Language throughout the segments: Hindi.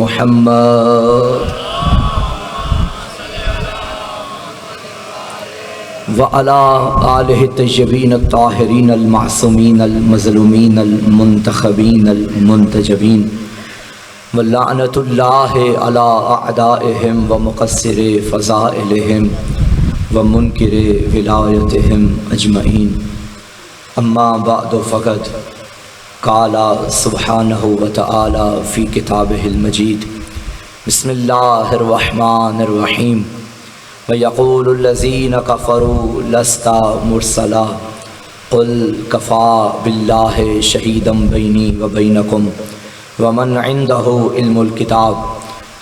मुहम्मद व अला आलिहि तय्यबीन ताहिरीन अल-मासूमीन अल-मज़लूमीन अल-मुंतखबीन अल-मुंतजबीन व लअनतुल्लाहि अला अअदाइहिम व मुक़स्सिरि फ़ज़ाइलिहिम व मुनकिरि विलायतिहिम अजमईन। अम्मा बअदु फ़क़द क़ाला सुब्हानहु व तआला फ़ी किताबिहिल मजीद बिस्मिल्लाहिर रहमानिर रहीम व यक़ूलुल्लज़ीन कफ़रू लस्ता मुरसला क़ुल कफ़ा बिल्लाहि शहीदम बैनी व बैनकुम व मन इंदहु इल्मुल किताब।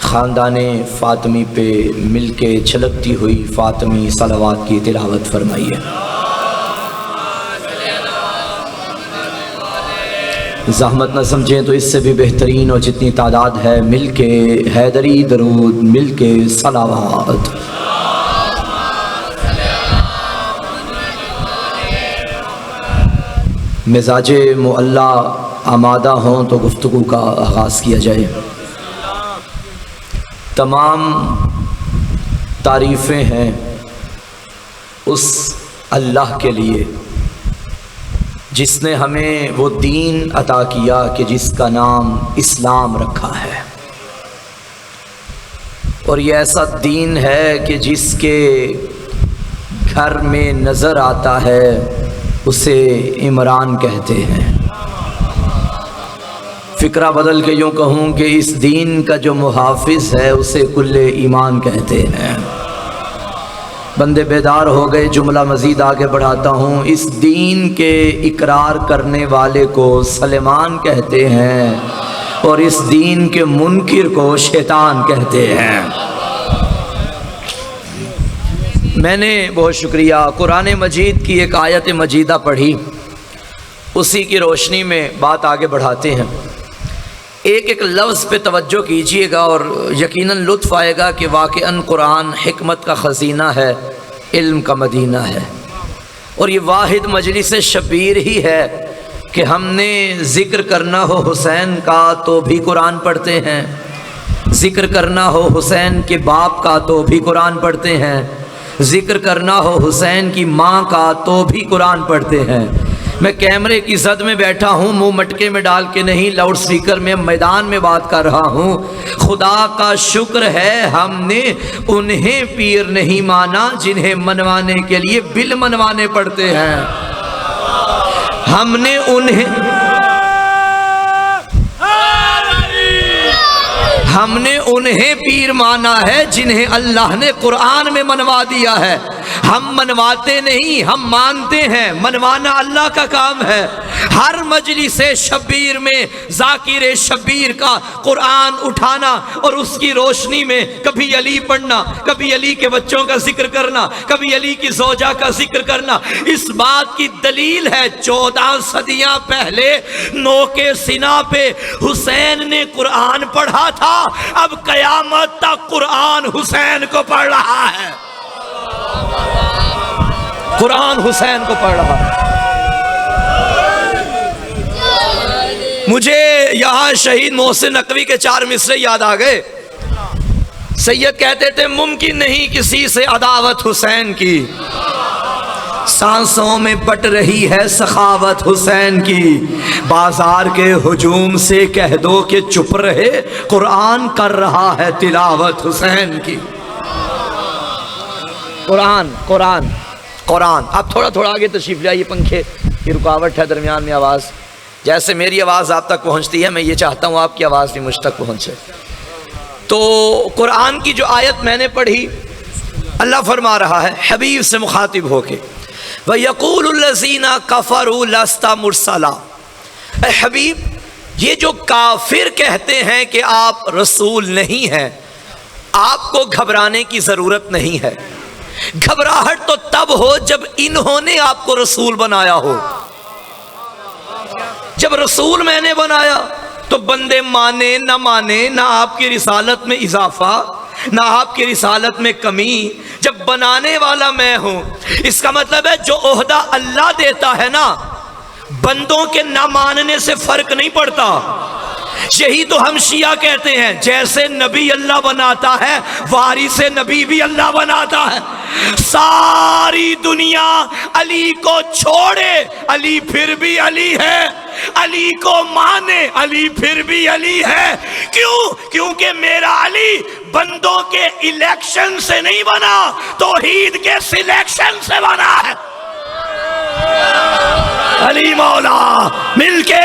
ख़ानदाने फ़ातिमी पे मिलके छलकती हुई फ़ातिमी सलावात की तिलावत फरमाइए। ज़हमत न समझें तो इससे भी बेहतरीन और जितनी तादाद है मिलके हैदरी दरूद, मिलके सलावात। मिजाज मुअल्ला आमादा हों तो गुफ्तगू का आगाज़ किया जाए। तमाम तारीफ़ें हैं उस अल्लाह के लिए जिसने हमें वो दीन अता किया कि जिसका नाम इस्लाम रखा है, और ये ऐसा दीन है कि जिसके घर में नज़र आता है उसे इमरान कहते हैं। फ़िक्रा बदल के यूँ कहूँ कि इस दीन का जो मुहाफ़िज़ है उसे कुल्ले ईमान कहते हैं। बंदे बेदार हो गए। जुमला मज़ीद आगे बढ़ाता हूँ। इस दीन के इकरार करने वाले को सलेमान कहते हैं और इस दीन के मुनकिर को शैतान कहते हैं। मैंने बहुत शुक्रिया कुरान मजीद की एक आयत मजीदा पढ़ी, उसी की रोशनी में बात आगे बढ़ाते हैं। एक एक लफ्ज़ पे तवज्जो कीजिएगा और यकीनन लुत्फ़ आएगा कि वाक़अन कुरान हिकमत का ख़ज़ीना है, इल्म का मदीना है। और ये वाहिद मजलिस शबीर ही है कि हमने ज़िक्र करना हो हुसैन का तो भी कुरान पढ़ते हैं, ज़िक्र करना हो हुसैन के बाप का तो भी कुरान पढ़ते हैं, ज़िक्र करना हो हुसैन की माँ का तो भी कुरान पढ़ते हैं। मैं कैमरे की जद में बैठा हूँ, मुंह मटके में डाल के नहीं, लाउड स्पीकर में मैदान में बात कर रहा हूँ। खुदा का शुक्र है हमने उन्हें पीर नहीं माना जिन्हें मनवाने के लिए बिल मनवाने पड़ते हैं। हमने उन्हें पीर माना है जिन्हें अल्लाह ने कुरान में मनवा दिया है। हम मनवाते नहीं, हम मानते हैं। मनवाना अल्लाह का काम है। हर मजलिस शबीर में जाकिर शबीर का कुरान उठाना और उसकी रोशनी में कभी अली पढ़ना, कभी अली के बच्चों का जिक्र करना, कभी अली की ज़ौजा का जिक्र करना, इस बात की दलील है 14 सदियां पहले नोके सिना पे हुसैन ने कुरान पढ़ा था। अब कयामत तक कुरान हुसैन को पढ़ रहा है। कुरान हुसैन को पढ़ रहा है। मुझे यहाँ शहीद मोहसिन नकवी के 4 मिसरे याद आ गए। सैयद कहते थे मुमकिन नहीं किसी से अदावत हुसैन की, सांसों में बट रही है सखावत हुसैन की। बाजार के हुजूम से कह दो कि चुप रहे, कुरान कर रहा है तिलावत हुसैन की। कुरान कुरान कुरान। अब थोड़ा थोड़ा आगे तशरीफ लाइए, पंखे की रुकावट है दरमियान में आवाज़। जैसे मेरी आवाज़ आप तक पहुंचती है, मैं ये चाहता हूँ आपकी आवाज़ भी मुझ तक पहुँचे। तो कुरान की जो आयत मैंने पढ़ी, अल्लाह फरमा रहा है हबीब से मुखातिब होके, व यक़ूलुल्लज़ीना कफ़रू लस्ता मुरसला। हबीब, ये जो काफिर कहते हैं कि आप रसूल नहीं हैं, आपको घबराने की ज़रूरत नहीं है। घबराहट तो तब हो जब इन्होंने आपको रसूल बनाया हो। जब रसूल मैंने बनाया तो बंदे माने ना माने, ना आपकी रिसालत में इजाफा ना आपकी रिसालत में कमी। जब बनाने वाला मैं हूं, इसका मतलब है जो ओहदा अल्लाह देता है ना, बंदों के ना मानने से फर्क नहीं पड़ता। यही तो हम शिया कहते हैं, जैसे नबी अल्लाह बनाता है वारिसे नबी भी अल्लाह बनाता है। सारी दुनिया अली को छोड़े, अली फिर भी अली है, अली को माने, अली फिर भी अली है। क्यों? क्योंकि मेरा अली बंदों के इलेक्शन से नहीं बना, तौहीद के सिलेक्शन से बना है। अली मौला मिलके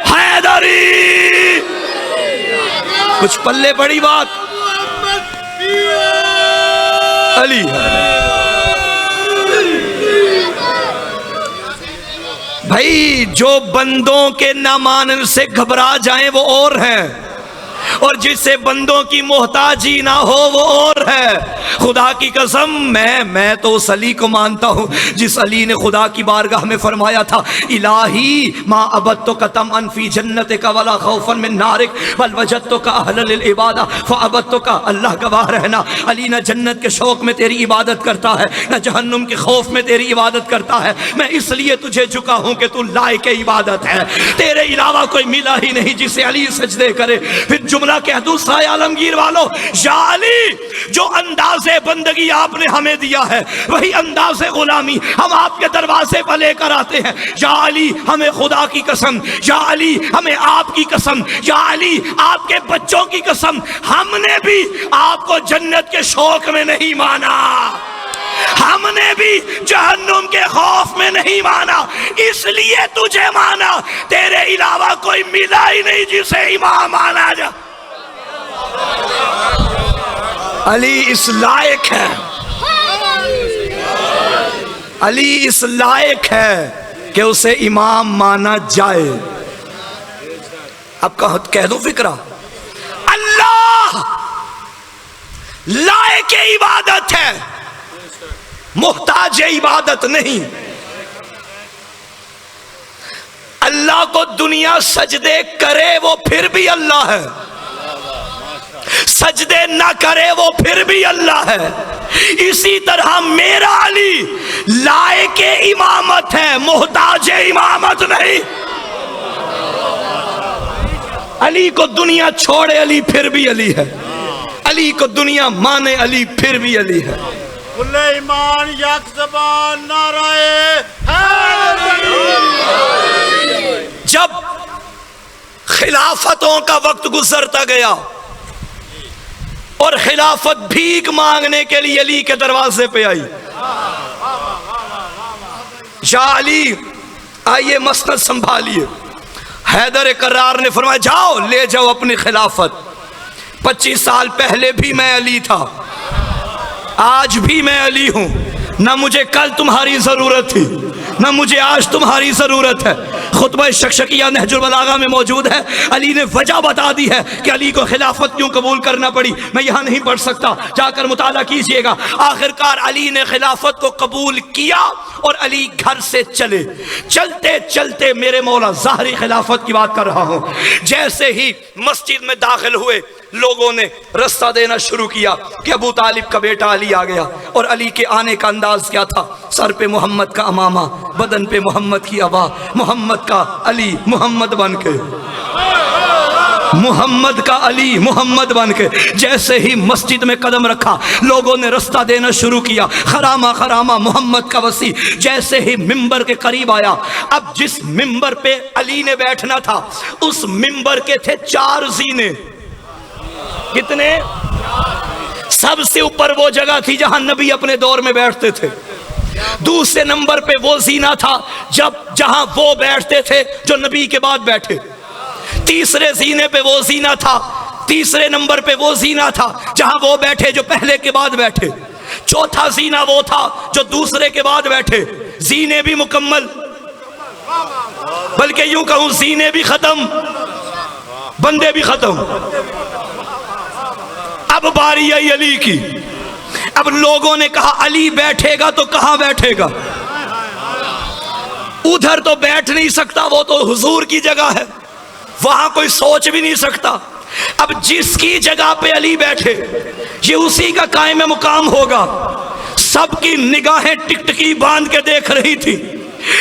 हैदरी। कुछ पल्ले बड़ी बात अली भाई। जो बंदों के ना मानने से घबरा जाएं वो और हैं, और जिससे बंदों की मोहताजी ना हो वो और है। खुदा की कसम मैं तो उस अली को मानता हूँ जिस अली ने खुदा की बारगाह में फरमाया था, इलाही मा अबद्तो का तम अनफी जन्नत का वला खौफन मिन नारिक वल वजदतो का अहलल इबादा फअबद्तो का। अल्लाह गवाह रहना, अली न जन्नत के शौक में तेरी इबादत करता है, न जहन्नुम के खौफ में तेरी इबादत करता है। मैं इसलिए तुझे झुका हूँ कि तू लायक इबादत है, तेरे अलावा कोई मिला ही नहीं जिसे अली सजदे करे। फिर जुमला कह दूसरा आलमगीर वालों, या अली जो अंदाज़े बंदगी आपने हमें दिया है वही अंदाज़े गुलामी हम आपके दरवाजे पर लेकर आते हैं। या अली हमें खुदा की कसम, या अली हमें आपकी कसम, या अली आपके बच्चों की कसम, हमने भी आपको जन्नत के शौक में नहीं माना, हमने भी जहन्नुम के खौफ में नहीं माना, इसलिए तुझे माना। तेरे अलावा कोई मिला ही नहीं जिसे इमाम माना जा। अली इस लायक है, अली इस लायक है कि उसे इमाम माना जाए। अब कह दो फिक्रा, अल्लाह लायक इबादत है, मुहताज इबादत नहीं। अल्लाह को दुनिया सजदे करे वो फिर भी अल्लाह है, सजदे ना करे वो फिर भी अल्लाह है। इसी तरह मेरा अली लायक इमामत है, मोहताज इमामत नहीं। अली को दुनिया छोड़े अली फिर भी अली है, अली को दुनिया माने अली फिर भी अली है। ईमान यक ज़बान नाराए जब खिलाफतों का वक्त गुजरता गया और खिलाफत भीख मांगने के लिए अली के दरवाजे पे आई, या अली आइए मसनद संभालिए। हैदर करार ने फरमाया जाओ ले जाओ अपनी खिलाफत। 25 साल पहले भी मैं अली था, आज भी मैं अली हूं। ना मुझे कल तुम्हारी जरूरत थी, ना मुझे आज तुम्हारी जरूरत है। खुतबा शक्शकिया नहजुल बलागा में मौजूद है। अली ने वजह बता दी है कि अली को खिलाफत क्यों कबूल करना पड़ी। मैं यहाँ नहीं पढ़ सकता, जाकर मुताला कीजिएगा। आखिरकार अली ने खिलाफत को कबूल किया और अली घर से चले। चलते चलते मेरे मौला ज़ाहरी खिलाफत की बात कर रहा हूँ, जैसे ही मस्जिद में दाखिल हुए लोगों ने रास्ता देना शुरू किया कि अबू तालिब का बेटा अली आ गया। और अली के आने का अंदाज क्या था? सर पे मोहम्मद का अमामा, बदन पे मोहम्मद की अबा, मोहम्मद का अली मोहम्मद बन के, मोहम्मद का अली मोहम्मद बन के। जैसे ही मस्जिद में कदम रखा लोगों ने रास्ता देना शुरू किया, खरामा खरामा मोहम्मद का वसी। जैसे ही मिंबर के करीब आया, अब जिस मिंबर पे अली ने बैठना था उस मिंबर के थे 4 जीने। कितने? सबसे ऊपर वो जगह थी जहां नबी अपने दौर में बैठते थे। दूसरे नंबर पे वो जीना था जहां वो बैठते थे जो नबी के बाद बैठे। तीसरे जीने पे वो जीना था, तीसरे नंबर पे वो जीना था जहां वो बैठे जो पहले के बाद बैठे। चौथा जीना वो था जो दूसरे के बाद बैठे। जीने भी मुकम्मल, बल्कि यूं कहूं जीने भी खत्म, बंदे भी खत्म। अब बारी आई अली की। अब लोगों ने कहा अली बैठेगा तो कहां बैठेगा? उधर तो बैठ नहीं सकता, वो तो हुजूर की जगह है, वहां कोई सोच भी नहीं सकता। अब जिसकी जगह पे अली बैठे ये उसी का कायम मुकाम होगा। सबकी निगाहें टिकटिकी बांध के देख रही थी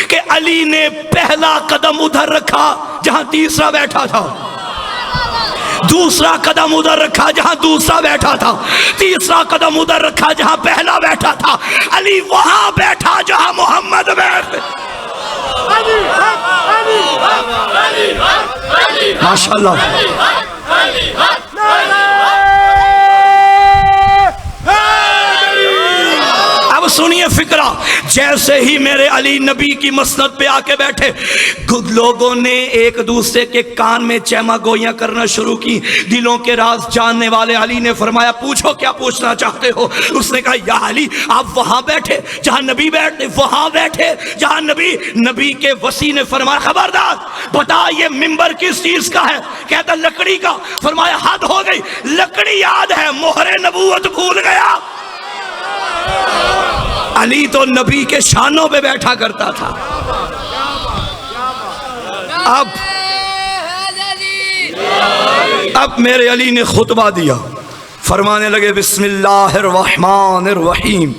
कि अली ने पहला कदम उधर रखा जहां तीसरा बैठा था। दूसरा कदम उधर रखा जहां दूसरा बैठा था, तीसरा कदम उधर रखा जहां पहला बैठा था, अली वहां बैठा जहां मोहम्मद बैठे। माशाअल्लाह। अब सुनिए फिक्रा, जैसे ही मेरे अली नबी की मसनद पे आके बैठे, खुद लोगों ने एक दूसरे के कान में चैमा गोइयां करना शुरू की। दिलों के राज जानने वाले अली ने फरमाया, पूछो क्या पूछना चाहते हो। उसने कहा, या अली, आप वहां बैठे जहां नबी बैठे, वहां बैठे जहां नबी के वसी ने फरमाया, खबरदार बता ये मिंबर किस चीज का है। कहता लकड़ी का। फरमाया हद हो गई, लकड़ी याद है, मोहरे नबूवत भूल गया। अली तो नबी के शानों पे बैठा करता था। अब मेरे अली ने खुतबा दिया, फरमाने लगे, बिस्मिल्लाहिर्रहमानिर्रहीम,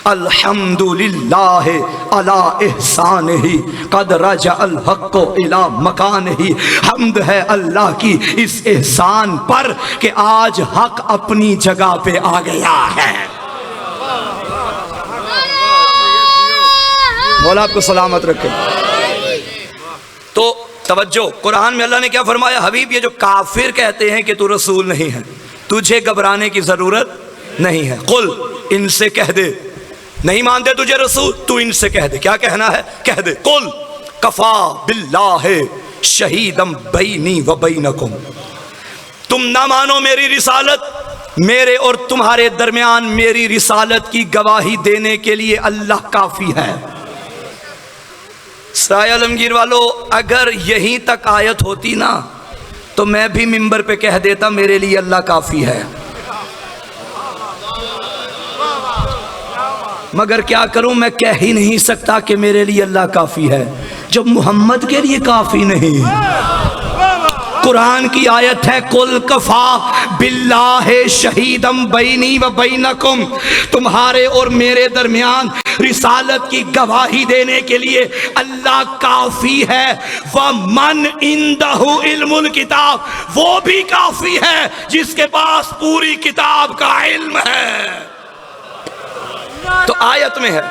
अल्हम्दुलिल्लाह अला एहसानिही कद रजअल हक़्क़ु इला मकानिही। हम्द है अल्लाह की इस एहसान पर कि आज हक अपनी जगह पे आ गया है। मौला आपको सलामत रखे। तो तवज्जो, कुरान में अल्लाह ने क्या फरमाया, हबीब ये जो काफिर कहते हैं कि तू रसूल नहीं है, तुझे घबराने की जरूरत नहीं है। कुल, इनसे कह दे, नहीं मानते तुझे रसूल, तू इनसे कह दे। क्या कहना है, कह दे, कुल कफा बिल्लाहि शहीदम बैनी व बैनकुम। तुम ना मानो मेरी रिसालत, मेरे और तुम्हारे दरमियान मेरी रिसालत की गवाही देने के लिए अल्लाह काफी है। सराय आलमगीर वालों, अगर यहीं तक आयत होती ना तो मैं भी मिंबर पे कह देता मेरे लिए अल्लाह काफी है। मगर क्या करूं, मैं कह ही नहीं सकता कि मेरे लिए अल्लाह काफी है जब मोहम्मद के लिए काफी नहीं। कुरान की आयत है, कुल कफा बिल्लाहि शहीदम बैनी व बैनकुम, तुम्हारे और मेरे दरमियान रिसालत की गवाही देने के लिए अल्लाह काफी है। व मन इंदहु इल्मुल किताब, वो भी काफी है जिसके पास पूरी किताब का इल्म है। तो आयत में है,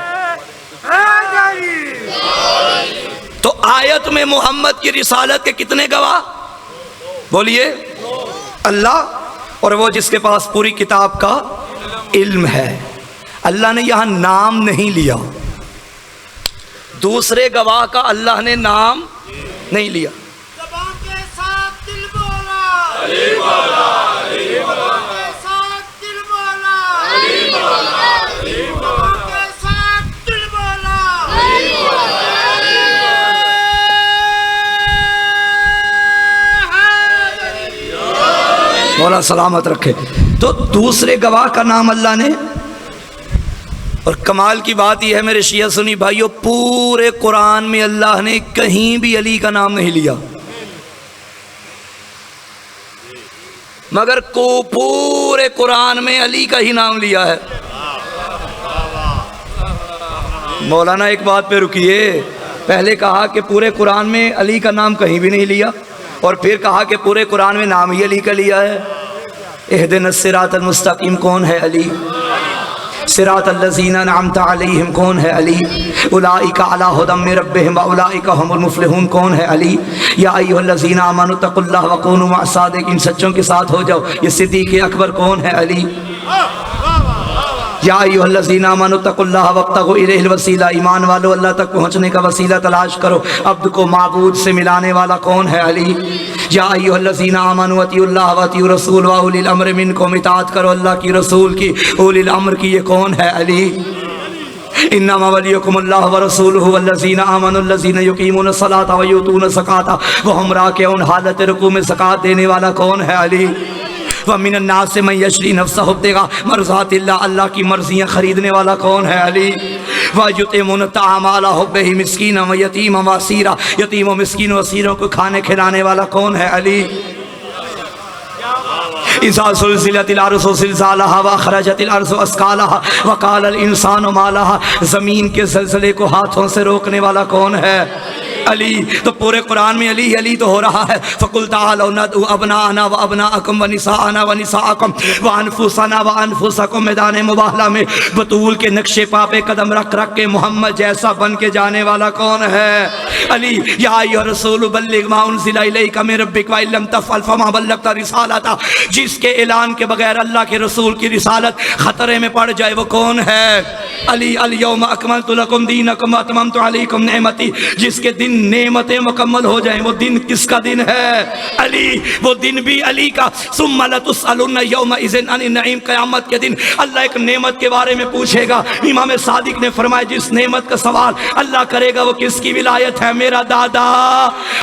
तो आयत में मोहम्मद की रिसालत के कितने गवाह, बोलिए, अल्लाह और वो जिसके पास पूरी किताब का इल्म है। अल्लाह ने यहां नाम नहीं लिया, दूसरे गवाह का अल्लाह ने नाम नहीं लिया। ज़बान के साथ दिल बोला, अली बोला, अली बोला, के साथ दिल बोला, अली बोला, अली बोला, के साथ दिल बोला, अली बोला। मौला सलामत रखे। तो दूसरे गवाह का नाम अल्लाह ने, और कमाल की बात यह है मेरे शिया सुनी भाइयों, पूरे कुरान में अल्लाह ने कहीं भी अली का नाम नहीं लिया, मगर को पूरे कुरान में अली का ही नाम लिया है। मौलाना एक बात पे रुकिए, पहले कहा कि पूरे कुरान में अली का नाम कहीं भी नहीं लिया, और फिर कहा कि पूरे कुरान में नाम ही अली का लिया है। इहदिनस सिरातल मुस्तकीम कौन है, अली। सिरातल लज़ीना अनअमता अलैहिम कौन है, अली। उलाइका अला हुदम मिर रब्बिहिम व उलाइका हुमुल मुफ्लिहून कौन है, अली। या अय्युहल्लज़ीना आमनू तक़ुल्लाह व कूनू मअस सादिक़ीन, सच्चों के साथ हो जाओ, ये सिद्दीक़ अकबर कौन है, अली। या अय्युहल्लज़ीना आमनू तक़ुल्लाह वब्तगू इलैहिल वसीला, ईमान वालों अल्लाह तक पहुँचने का वसीला तलाश करो, अब्द को माबूद से मिलाने वाला कौन है, अली। या अय्युहल्लज़ीना आमनू अतिउल्लाह व अतिउ रसूल व उलिल अम्र मिनकुम, इताअत करो अल्लाह की, रसूल की, उलिल अम्र की, ये कौन है, अली। इन्नमा वलियुकुमुल्लाह व रसूलुहु वल्लज़ीना आमनुल्लज़ीना युकीमूनस सलाता व यूतूनस ज़काता व हुम राकिऊन, हालत रुकू में ज़कात देने वाला कौन है, अली। व मिनन नास मन यशरी नफ्सहु इब्तिगा मर्ज़ातिल्लाह, अल्लाह की मर्जियाँ खरीदने वाला कौन है, अली। व युतिमून ताअम अला हुब्बिही मिस्कीना व यतीमा व असीरा, यतीम व मिस्कीन व असीरों को खाने खिलाने वाला कौन है, अली। इज़ा ज़ुल्ज़िलतिल अर्ज़ु ज़िलज़ालहा व अख़रजतिल अर्ज़ु अस्क़ालहा व क़ालल इंसानु मा लहा, ज़मीन के ज़लज़ले को हाथों से रोकने वाला कौन है। अली। तो पूरे कुरान में अली अली तो हो रहा है। फ़कुल ताअलौ नदउ अबनाअना व अबनाअकुम व निसाअना व निसाअकुम व अनफुसना व अनफुसकुम। मैदान मुबाहला में बतूल के नक्शे पा पे कदम रख रख के मोहम्मद जैसा बन के जाने वाला कौन है? अली। या अय्युहर रसूल बल्लिग मा उनज़िला इलैका मिन रब्बिक व इल्लम तफ़अल फमा बल्लगता रिसालता। जिसके ऐलान के बगैर अल्लाह के रसूल की रिसालत खतरे में पड़ जाए वो कौन है? अली। अल यौम अकमलतु लकुम दीनकुम व अतममतु अलैकुम नेमती। जिसके दिन नेमतें मुकम्मल हो जाएं वो दिन किसका दिन है? अली। वो दिन भी अली का। सुम्मा लतुसअलुन्ना यौमइज़िन अनिन नईम। क़यामत के दिन अल्लाह एक नेमत के बारे में पूछेगा। इमाम सादिक ने फरमाया जिस नेमत का सवाल अल्लाह करेगा वो किसकी विलायत है? मेरा दादा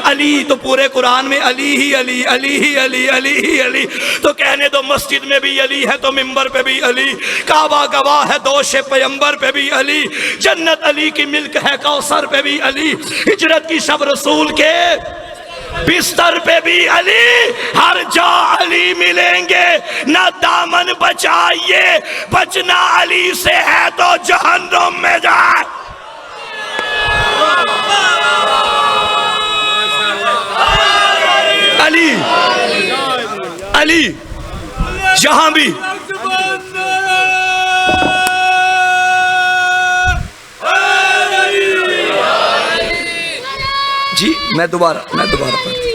अली। तो पूरे कुरान में अली ही अली, अली ही अली, अली ही अली। तो कहने दो मस्जिद में भी अली है तो मिंबर पे भी अली, काबा गवाह है दोष पैगंबर पे भी अली, जन्नत अली की मिल्क है कौसर पे भी अली, हिजरत की शब रसूल के बिस्तर पे भी अली। हर जा अली मिलेंगे ना दामन बचाइए, बचना अली से है तो जहन्नुम में जाए। अली अली जहां भी जी मैं दोबारा पढ़ती।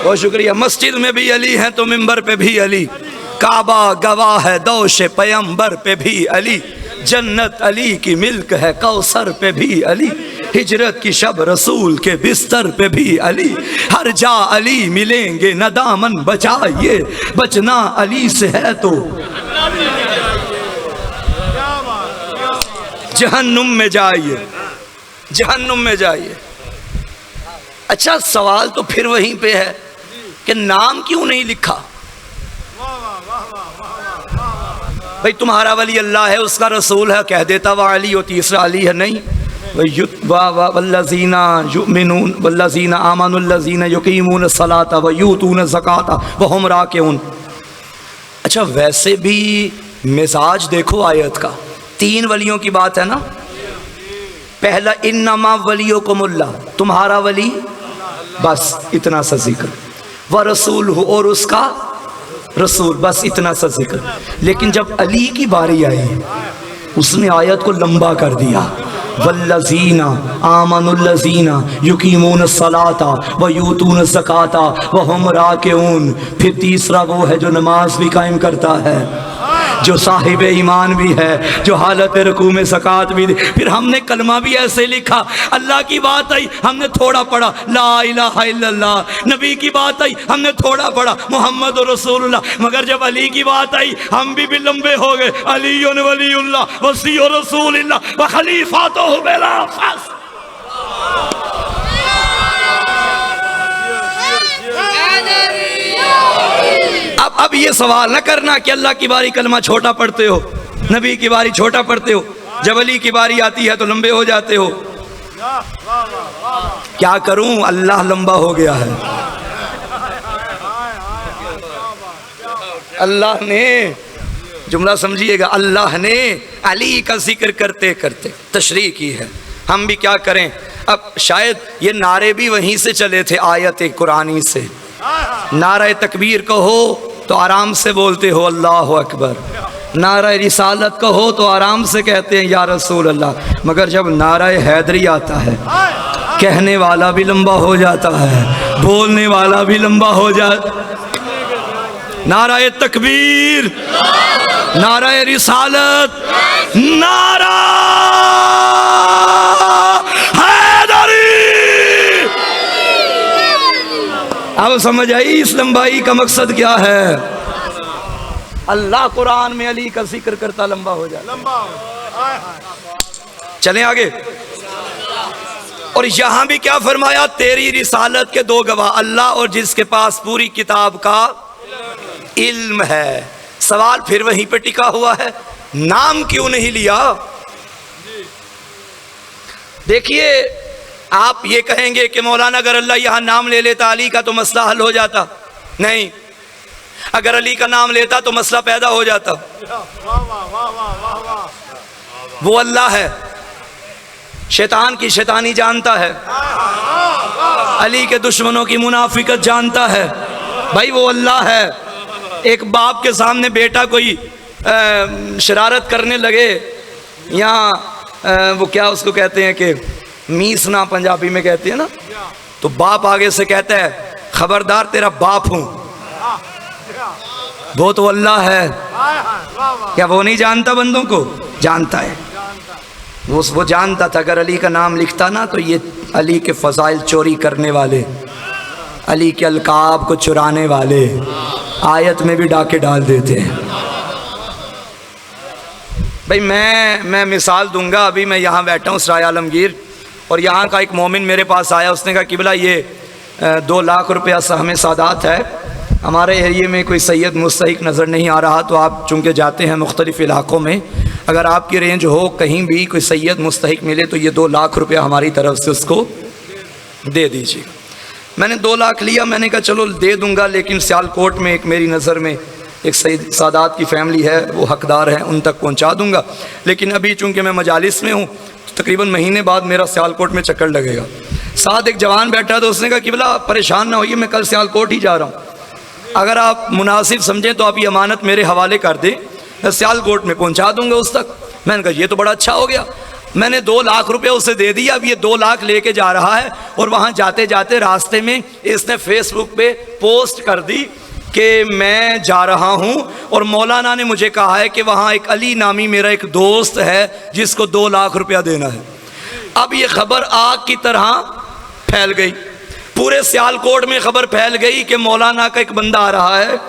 बहुत शुक्रिया। मस्जिद में भी अली है तो मिंबर पे भी अली, काबा गवाह है दोष पैगंबर पे भी अली, जन्नत अली की मिल्क है कौसर पे भी अली, हिजरत की शब रसूल के बिस्तर पे भी अली। हर जा अली मिलेंगे न दामन बचाइए, बचना अली से है तो जहन्नुम में जाइए, जहन्नुम में जाइए। अच्छा सवाल तो फिर वहीं पे है कि नाम क्यों नहीं लिखा? भाई तुम्हारा वली अल्लाह है, उसका रसूल है, कह देता वह अली और तीसरा अली है। नहीं, वल्लज़ीना युमिनून वल्लज़ीना आमनुल्लज़ीना युकीमून सलाता व यूतून ज़काता व हुम राकिऊन। अच्छा वैसे भी मिजाज देखो आयत का, तीन वलियों की बात है ना। पहला इन्नमा वलियुकुमुल्लाह, तुम्हारा वली, बस इतना सा जिक्र, व रसूल हो और उसका रसूल, बस इतना सा जिक्र। लेकिन जब अली की बारी आई उसने आयत को लंबा कर दिया। वल्लज़ीना आमनुल्लज़ीना युकीमून सलाता व यूतून ज़काता व हुम राकिऊन। फिर तीसरा वो है जो नमाज भी कायम करता है, जो साहिब ईमान भी है, जो हालत रुकू में ज़कात भी दे। फिर हमने कलमा भी ऐसे लिखा। अल्लाह की बात आई हमने थोड़ा पढ़ा ला इलाहा इल्लल्लाह, नबी की बात आई हमने थोड़ा पढ़ा मोहम्मद रसूलुल्लाह। मगर जब अली की बात आई हम भी लंबे हो गए। अलीयुन वलीउल्लाह वसीयु रसूलिल्लाह व खलीफातुहु बिला फस। अब ये सवाल न करना कि अल्लाह की बारी कलमा छोटा पढ़ते हो, नबी की बारी छोटा पढ़ते हो, जब अली की बारी आती है तो लंबे हो जाते हो। क्या करूं, अल्लाह लंबा हो गया है। अल्लाह ने, जुमला समझिएगा, अल्लाह ने अली का जिक्र करते करते तशरीह की है। हम भी क्या करें। अब शायद ये नारे भी वहीं से चले थे, आयत कुरानी से। नारा तकबीर कहो तो आराम से बोलते हो अल्लाह अकबर, नारा रिसालत कहो तो आराम से कहते हैं या रसूल अल्लाह। मगर जब नारा हैदरी आता है कहने वाला भी लंबा हो जाता है, बोलने वाला भी लंबा हो जाता। नारा तकबीर, नारा रिसालत, नारा अब समझ आई इस लंबाई का मकसद क्या है। अल्लाह कुरान में अली का जिक्र करता लंबा हो जाए। चलें आगे। और यहां भी क्या फरमाया, तेरी रिसालत के दो गवाह अल्लाह और जिसके पास पूरी किताब का इल्म है। सवाल फिर वहीं पे टिका हुआ है, नाम क्यों नहीं लिया? देखिए आप ये कहेंगे कि मौलाना अगर अल्लाह यहाँ नाम ले लेता अली का तो मसला हल हो जाता। नहीं, अगर अली का नाम लेता तो मसला पैदा हो जाता। वो अल्लाह है, शैतान की शैतानी जानता है, अली के दुश्मनों की मुनाफिकत जानता है। भाई वो अल्लाह है। एक बाप के सामने बेटा कोई शरारत करने लगे, यहाँ वो क्या उसको कहते हैं कि मीसना पंजाबी में कहते हैं ना, तो बाप आगे से कहता है खबरदार तेरा बाप हूँ। वो तो अल्लाह है। क्या वो नहीं जानता बंदों को? जानता है। वो जानता था अगर अली का नाम लिखता ना तो ये अली के फजाइल चोरी करने वाले, अली के अलकाब को चुराने वाले आयत में भी डाके डाल देते हैं। भाई मैं मिसाल दूंगा। अभी मैं यहाँ बैठा हूँ सराय आलमगीर, और यहाँ का एक मोमिन मेरे पास आया। उसने कहा किबला ये 2 लाख रुपया सहमे सादात है, हमारे एरिए में कोई सैयद मुस्तहिक नज़र नहीं आ रहा, तो आप चूँकि जाते हैं मुख्तलिफ़ इलाक़ों में, अगर आपकी रेंज हो कहीं भी कोई सैयद मुस्तहिक मिले तो ये 2 लाख रुपया हमारी तरफ से उसको दे दीजिए। मैंने 2 लाख लिया। मैंने कहा चलो दे दूंगा, लेकिन सियालकोट में एक मेरी नज़र में एक सैयद सादात की फैमिली है, वो हकदार हैं, उन तक पहुंचा दूंगा। लेकिन अभी चूंकि मैं मजालिस में हूँ तो तकरीबन महीने बाद मेरा सियालकोट में चक्कर लगेगा। साथ एक जवान बैठा तो उसने कहा कि बोला परेशान ना होइए, मैं कल सियालकोट ही जा रहा हूँ, अगर आप मुनासिब समझें तो आप ये अमानत मेरे हवाले कर दें, मैं सियालकोट में पहुँचा दूँगा उस तक। मैंने कहा ये तो बड़ा अच्छा हो गया। मैंने 2 लाख रुपए उसे दे दिया। अब ये 2 लाख लेके जा रहा है, और वहाँ जाते जाते रास्ते में इसने फेसबुक पे पोस्ट कर दी कि मैं जा रहा हूँ और मौलाना ने मुझे कहा है कि वहाँ एक अली नामी मेरा एक दोस्त है जिसको 2 लाख रुपया देना है। अब ये खबर आग की तरह फैल गई, पूरे सियालकोट में खबर फैल गई कि मौलाना का एक बंदा आ रहा है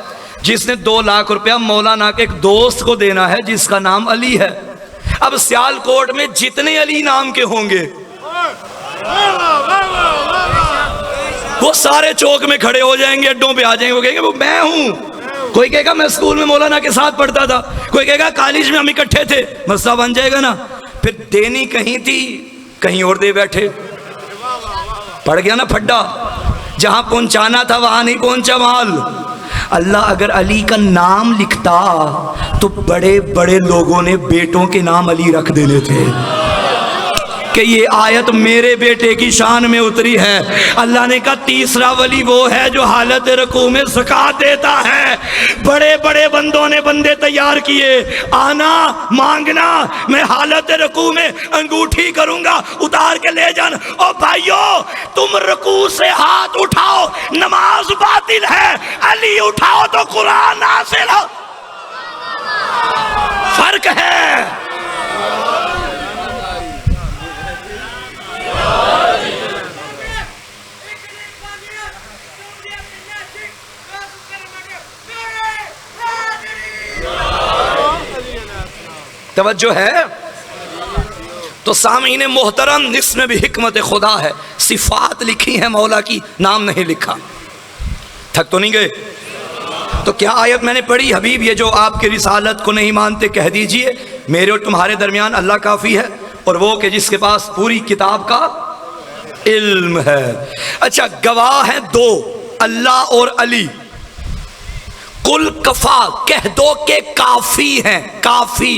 जिसने 2 लाख रुपया मौलाना के एक दोस्त को देना है जिसका नाम अली है। अब सियालकोट में जितने अली नाम के होंगे वो सारे चौक में खड़े हो जाएंगे, अड्डों पे आ जाएंगे, वो कहेंगे वो मैं हूं। कोई कहेगा मैं स्कूल में मौलाना के साथ पढ़ता था, कोई कहेगा कॉलेज में हम इकट्ठे थे। मसला बन जाएगा ना। फिर देनी कहीं थी, कहीं और दे बैठे, पड़ गया ना फड्डा। जहां पहुंचाना था वहां नहीं पहुंचा माल। अल्लाह अगर अली का नाम लिखता तो बड़े बड़े लोगों ने बेटों के नाम अली रख देने थे कि ये आयत मेरे बेटे की शान में उतरी है। अल्लाह ने कहा तीसरा वली वो है जो हालत रुकू में ज़कात देता है। बड़े बड़े बंदों ने बंदे तैयार किए, आना मांगना, मैं हालत रुकू में अंगूठी करूंगा, उतार के ले जाना। ओ भाइयों तुम रुकू से हाथ उठाओ नमाज बातिल है, अली उठाओ तो कुरान नाज़िल हो। फर्क है। तवज्जो है। तो सामीन मोहतरम, इसमें भी हिकमत खुदा है। सिफात लिखी है मौला की, नाम नहीं लिखा। थक तो नहीं गए? तो क्या आयत मैंने पढ़ी, हबीब ये जो आपकी रिसालत को नहीं मानते कह दीजिए मेरे और तुम्हारे दरमियान अल्लाह काफ़ी है, और वो कि जिसके पास पूरी किताब का इल्म है। अच्छा, गवाह है 2, अल्लाह और अली। कुल कफा कह दो के काफी हैं। काफी,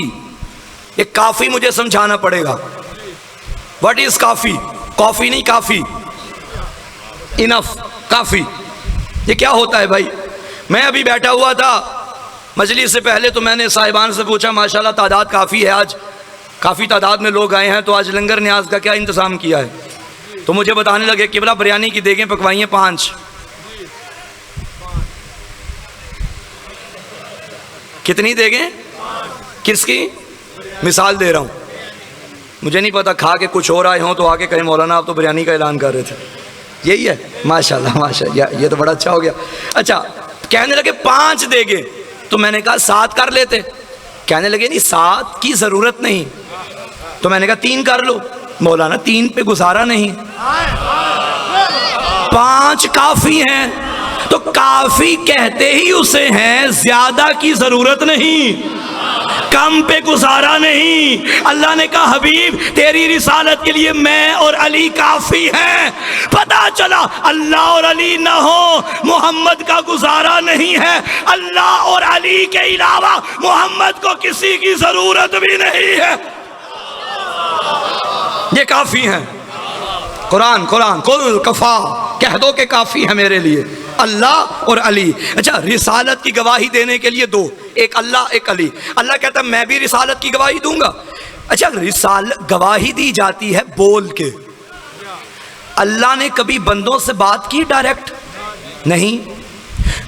ये काफी मुझे समझाना पड़ेगा। व्हाट इज काफी? कॉफी नहीं, काफी, इनफ, काफी। ये क्या होता है भाई? मैं अभी बैठा हुआ था मजलिस से पहले, तो मैंने साहिबान से पूछा माशाल्लाह तादाद काफ़ी है, आज काफ़ी तादाद में लोग आए हैं, तो आज लंगर न्याज का क्या इंतज़ाम किया है? तो मुझे बताने लगे कि बोला बिरयानी की देगें पकवाई हैं 5। कितनी देगें? किसकी? मिसाल दे रहा हूँ, मुझे नहीं पता खा के कुछ और आए हों तो आके कहें मौलाना आप तो बिरयानी का ऐलान कर रहे थे। यही है? माशाल्लाह माशाल्लाह, ये तो बड़ा अच्छा हो गया। अच्छा, कहने लगे 5 देंगे, तो मैंने कहा 7 कर लेते। कहने लगे नहीं 7 की ज़रूरत नहीं। तो मैंने कहा 3 कर लो। मौलाना 3 पे गुजारा नहीं, 5 काफ़ी हैं। तो काफ़ी कहते ही उसे हैं, ज़्यादा की ज़रूरत नहीं, कम पे गुजारा नहीं। अल्लाह ने कहा हबीब तेरी रिसालत के लिए मैं और अली काफी हैं। पता चला अल्लाह और अली ना हो मोहम्मद का गुजारा नहीं है। अल्लाह और अली के अलावा मोहम्मद को किसी की जरूरत भी नहीं है। ये काफ़ी हैं। कुरान कुरान कुल कफ़ा, कह दो कि काफ़ी है मेरे लिए अल्लाह और अली। अच्छा, रिसालत की गवाही देने के लिए दो, एक अल्लाह एक अली। अल्लाह कहता है मैं भी रिसालत की गवाही दूंगा। अच्छा, रिसालत गवाही दी जाती है बोल के। अल्लाह ने कभी बंदों से बात की डायरेक्ट? नहीं।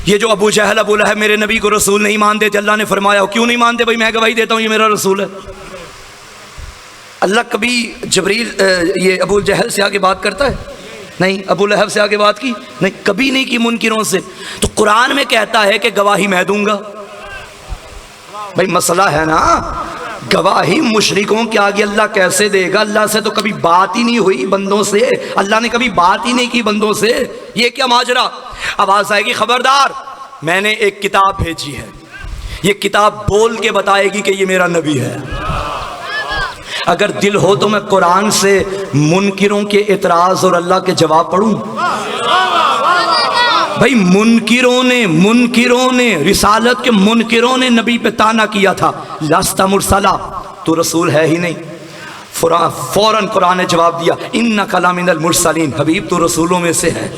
ये जो अबू जहल अबू लहब मेरे नबी को रसूल नहीं मानते थे, अल्लाह ने फरमाया क्यों नहीं मानते? भाई मैं गवाही देता हूँ ये मेरा रसूल है। अल्लाह कभी जबरील ये अबू जहल से आके बात करता है? नहीं। अबू लहब से आके बात की? नहीं, कभी नहीं की मुनकिरों से। तो कुरान में कहता है कि गवाही मैं दूंगा। भाई मसला है ना, गवाही मुशरिकों के आगे अल्लाह कैसे देगा? अल्लाह से तो कभी बात ही नहीं हुई बंदों से, अल्लाह ने कभी बात ही नहीं की बंदों से। ये क्या माजरा? आवाज आएगी खबरदार, मैंने एक किताब भेजी है, ये किताब बोल के बताएगी कि ये मेरा नबी है। अगर दिल हो तो मैं कुरान से मुनकिरों के इतराज और अल्लाह के जवाब पढ़ूं। भाई मुनकिरों ने रिसालत के मुनकिरों ने नबी पे ताना किया था, लास्ता मुरसला, तो रसूल है ही नहीं। फौरन कुरान ने जवाब दिया इन्ना कलामिनल मुरसलीन, हबीब तो रसूलों में से है।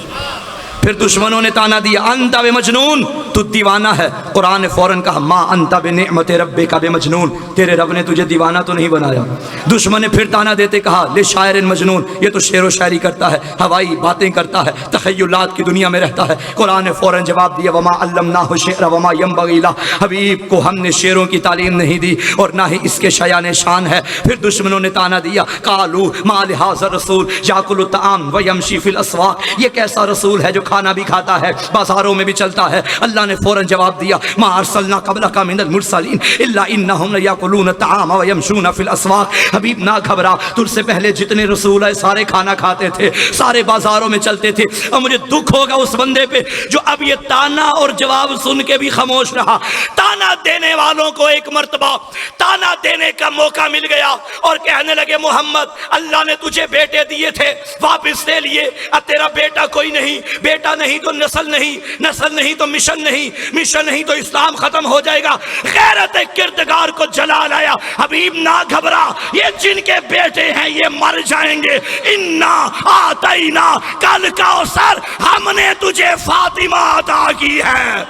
फिर दुश्मनों ने ताना दिया अंता बे मजनून, तू दीवाना है। कुरान ने फौरन कहा मा अंता बे नेमते रब्बे का बे मजनून, तेरे रब ने तुझे दीवाना तो नहीं बनाया। दुश्मन ने फिर ताना देते कहा ले शायर मजनून, ये तो शेर व शायरी करता है, हवाई बातें करता है, तखय्युलात की दुनिया में रहता है। कुरान ने फौरन जवाब दिया वमा अल्लमनाहु शेर वमा यंबगी ला, हबीब को हमने शेरों की तालीम नहीं दी और ना ही इसके शयान शान है। फिर दुश्मनों ने ताना दिया कालू मा लिहाज़ा रसूल याकुलु तआम व यमशी फिल अस्वाक, ये कैसा रसूल है जो खाना भी खाता है, बाजारों में भी चलता है। अल्लाह ने फौरन जवाब दिया मा अरसलना क़ब्लका मिनल मुरसलीन इल्ला इन्नहुम याकुलून तआम व यमशून फिल अस्वाक, हबीब ना घबरा, तुझसे पहले जितने रसूल आए सारे खाना खाते थे, सारे बाजारों में चलते थे। और मुझे दुख होगा उस बंदे पे जो अब ये ताना और जवाब सुन के भी खामोश रहा। ताना देने वालों को एक मर्तबा ताना देने का मौका मिल गया और कहने लगे मोहम्मद अल्लाह ने तुझे बेटे दिए थे वापस ले लिए, अब तेरा बेटा कोई नहीं, बेटा नहीं तो नस्ल नहीं, नस्ल नहीं तो मिशन नहीं, मिशन नहीं तो इस्लाम खत्म हो जाएगा। गैरत किरदगार को जला लाया। हबीब ना घबरा, ये जिनके बेटे हैं ये मर जाएंगे। इन्ना आतैना कल कौसर, हमने तुझे फातिमा अता की है,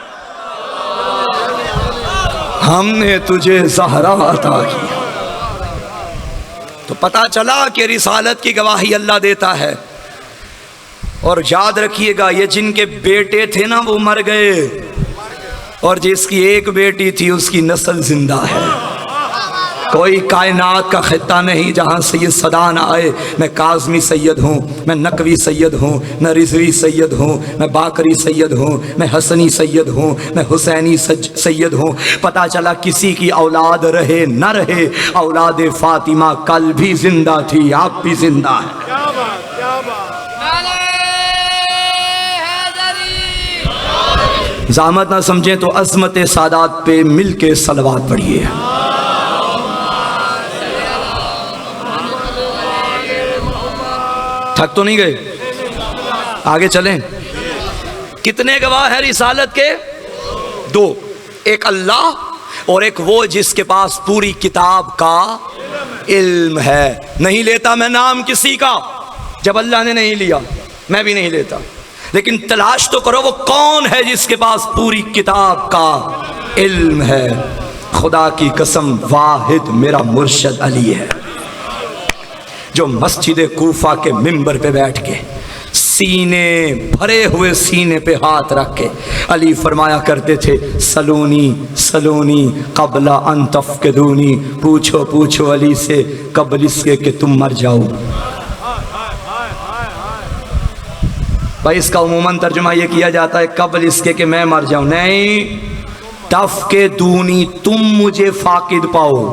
हमने तुझे ज़हरा अता की। तो पता चला कि रिसालत की गवाही अल्लाह देता है। और याद रखिएगा ये जिनके बेटे थे ना वो मर गए, और जिसकी एक बेटी थी उसकी नस्ल जिंदा है। कोई कायनात का खित्ता नहीं जहाँ से ये सदा ना आए मैं काज़मी सैयद हूँ, मैं नकवी सैयद हूँ, मैं रिजवी सैयद हूँ, मैं बाकरी सैयद हूँ, मैं हसनी सैयद हूँ, मैं हुसैनी सैयद हूँ। पता चला किसी की औलाद रहे न रहे, औलाद फातिमा कल भी जिंदा थी, आप भी जिंदा है। क्या बात, क्या बात। ज़ामत ना समझें तो अज़मत सादात पे मिल के सलवात पढ़िए। थक तो नहीं गए? आगे चलें। कितने गवाह हैं रिसालत के? दो, एक अल्लाह और एक वो जिसके पास पूरी किताब का इल्म है। नहीं लेता मैं नाम किसी का, जब अल्लाह ने नहीं लिया मैं भी नहीं लेता, लेकिन तलाश तो करो वो कौन है जिसके पास पूरी किताब का इल्म है। खुदा की कसम वाहिद मेरा मुर्शद अली है, जो मस्जिद कूफा के मिंबर पे बैठ के सीने भरे हुए सीने पे हाथ रख के अली फरमाया करते थे सलोनी सलोनी कबला अन तफ़क़िदूनी, पूछो पूछो अली से कबल इसके कि तुम मर जाओ। भाई इसका उमूमन तर्जुमा ये किया जाता है कबल इसके कि मैं मर जाऊं, नहीं, तफ़क़िदूनी तुम मुझे फाकिद पाओ,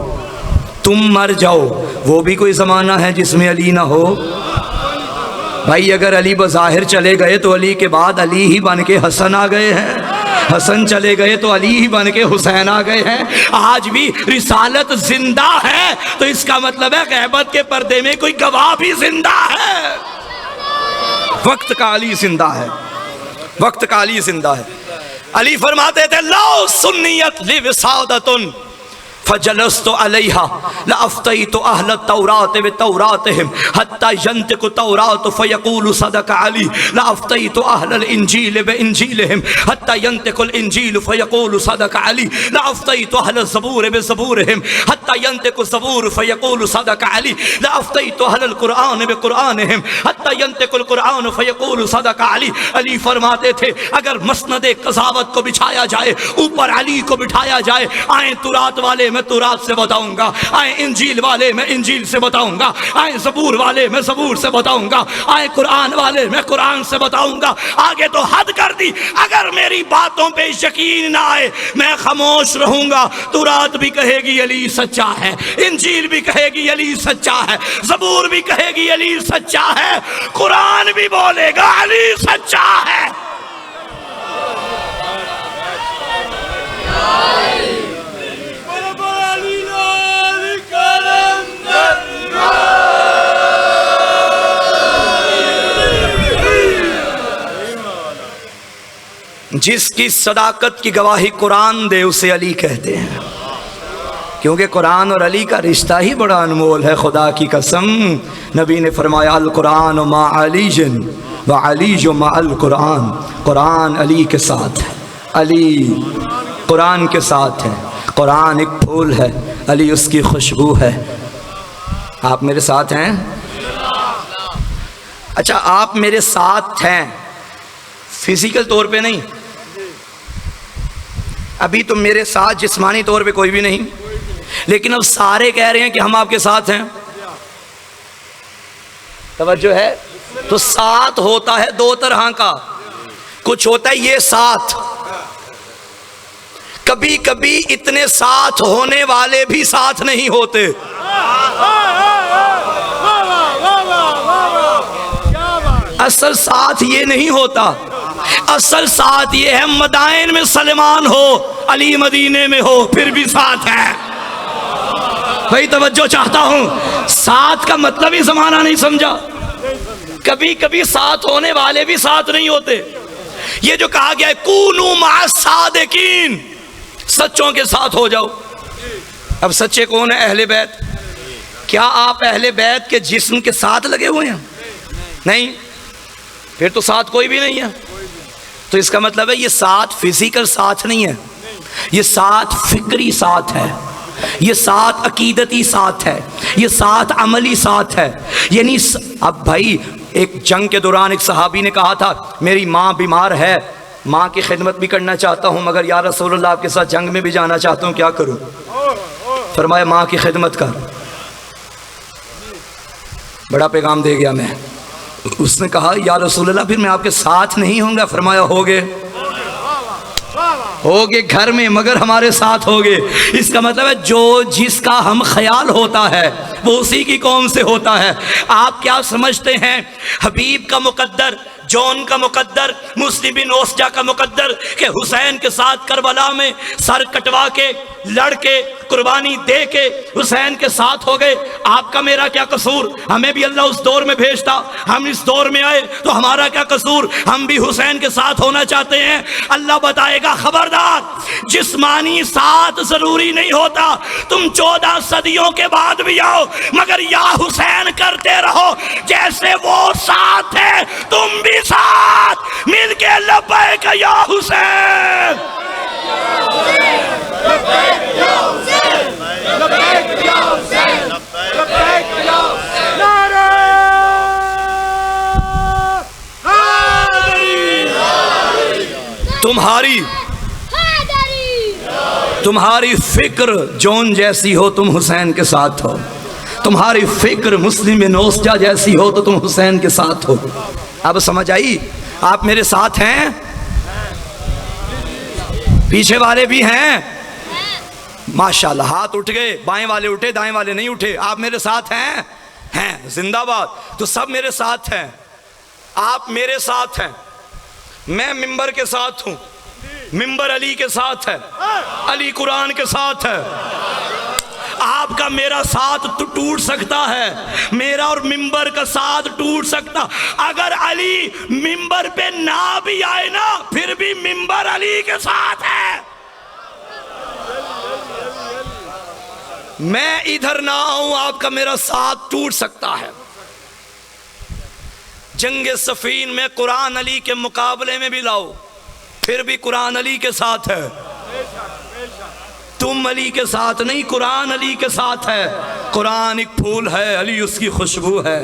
तुम मर जाओ। वो भी कोई ज़माना है जिसमें अली ना हो? भाई अगर अली बज़ाहिर चले गए तो अली के बाद अली ही बन के हसन आ गए हैं, हसन चले गए तो अली ही बन के हुसैन आ गए हैं। आज भी रिसालत जिंदा है तो इसका मतलब है ग़ैबत के पर्दे में कोई गवाह भी जिंदा है। वक्त का अली जिंदा है, वक्त का अली जिंदा है। अली फरमाते थे लो सुन्नियत लिवसादतुन फजलस्तु अलैहा लअफ्तईतु अहल तौरात व तौरातहिम हत्ता यंतिकु तौरात फयकूलु सदक अली लअफ्तईतु अहल इंजील व इंजीलहिम हत्ता यंतिकुल इंजील फयकूलु सदक अली लअफ्तईतु अहल ज़बूर व ज़बूरहिम हत्ता यंतिकु ज़बूर फयकूलु सदक अली लअफ्तईतु अहल कुरआन व कुरआनहिम हत्ता यंतिकुल कुरआन फयकूलु सदक अली। अली फरमाते थे अगर मसनद कज़ावत को बिछाया जाए, ऊपर अली को बिठाया जाए, आए तुरात वाले मैं तुरात से बताऊंगा, आए इंजील वाले मैं इंजील से बताऊंगा, आए ज़बूर वाले मैं ज़बूर से बताऊंगा, आए कुरान वाले मैं कुरान से बताऊंगा। आगे तो हद कर दी। अगर मेरी बातों पे यकीन ना आए मैं खामोश रहूंगा। तुरात भी कहेगी अली सच्चा है, इंजील भी कहेगी अली सच्चा है, ज़बूर भी कहेगी अली सच्चा है, कुरान भी बोलेगा अली सच्चा है। जिसकी सदाकत की गवाही कुरान दे उसे अली कहते हैं, क्योंकि कुरान और अली का रिश्ता ही बड़ा अनमोल है। खुदा की कसम, नबी ने फरमाया अल कुरान मा अलीजन व अली मा अल कुरान, कुरान अली के साथ है, अली कुरान के साथ है। कुरान एक फूल है, अली उसकी खुशबू है। आप मेरे साथ हैं? अच्छा, आप मेरे साथ हैं फिजिकल तौर पे नहीं, अभी तो मेरे साथ जिस्मानी तौर पे कोई भी नहीं, लेकिन अब सारे कह रहे हैं कि हम आपके साथ हैं। तवज्जो है? तो साथ होता है दो तरह का, कुछ होता है ये साथ, कभी कभी इतने साथ होने वाले भी साथ नहीं होते। असल साथ ये नहीं होता, असल साथ ये है मदाइन में सलमान हो, अली मदीने में हो, फिर भी साथ है। भाई तवज्जो चाहता हूं, साथ का मतलब ही जमाना नहीं समझा। कभी कभी साथ होने वाले भी साथ नहीं होते। ये जो कहा गया है कूनू मा सादिकीन, सच्चों के साथ हो जाओ। अब सच्चे कौन है? अहले बैत। क्या आप अहले बैत के जिस्म के साथ लगे हुए हैं? नहीं, फिर तो साथ कोई भी नहीं है। तो इसका मतलब है ये साथ फिजिकल साथ नहीं है, ये साथ फिक्री साथ है, ये साथ अकीदती साथ है, ये साथ अमली साथ है। यानी अब भाई एक जंग के दौरान एक सहाबी ने कहा था मेरी माँ बीमार है, माँ की खिदमत भी करना चाहता हूँ मगर या रसूलल्लाह आपके साथ जंग में भी जाना चाहता हूँ, क्या करूँ? फरमाया माँ की खिदमत कर। बड़ा पैगाम दे गया मैं। उसने कहा या रसूलल्लाह फिर मैं आपके साथ नहीं होऊंगा। फरमाया होगे घर में मगर हमारे साथ होगे। इसका मतलब है जो जिसका हम ख्याल होता है वो उसी की कौम से होता है। आप क्या समझते हैं हबीब का मुकद्दर, जॉन का मुकद्दर, मुस्लिम बिन ओस्जा का मुकद्दर के हुसैन के साथ करबला में सर कटवा के लड़के कुर्बानी दे के हुसैन के साथ हो गए। आपका मेरा क्या कसूर? हमें भी अल्लाह उस दौर में भेजता, हम इस दौर में आए तो हमारा क्या कसूर? हम भी हुसैन के साथ होना चाहते हैं। अल्लाह बताएगा खबरदार, जिस्मानी साथ जरूरी नहीं होता। तुम 14 सदियों के बाद भी आओ मगर या हुसैन करते रहो, जैसे वो साथ है तुम भी साथ मिलके लब्बैक या हुसैन। तुम्हारी फिक्र जॉन जैसी हो तुम हुसैन के साथ हो, तुम्हारी फिक्र मुस्लिम बिन ओस्जा जैसी हो तो तुम हुसैन के साथ हो। अब समझ आई? आप मेरे साथ हैं? पीछे वाले भी हैं? माशाल्लाह, हाथ उठ गए, बाएं वाले उठे, दाएं वाले नहीं उठे। आप मेरे साथ हैं? हैं, जिंदाबाद। तो सब मेरे साथ हैं, आप मेरे साथ हैं। मैं मिंबर के साथ हूं, मिंबर अली के साथ है, अली कुरान के साथ है। आपका मेरा साथ तो टूट सकता है, मेरा और मिंबर का साथ टूट सकता। अगर अली मिंबर पे ना भी आए ना फिर भी मिंबर अली के साथ है। मैं इधर ना आऊं आपका मेरा साथ टूट सकता है। जंगे सफीन में कुरान अली के मुकाबले में भी लाओ, फिर भी कुरान अली के साथ है। तुम अली के साथ नहीं, कुरान अली के साथ है। कुरान एक फूल है, अली उसकी खुशबू है।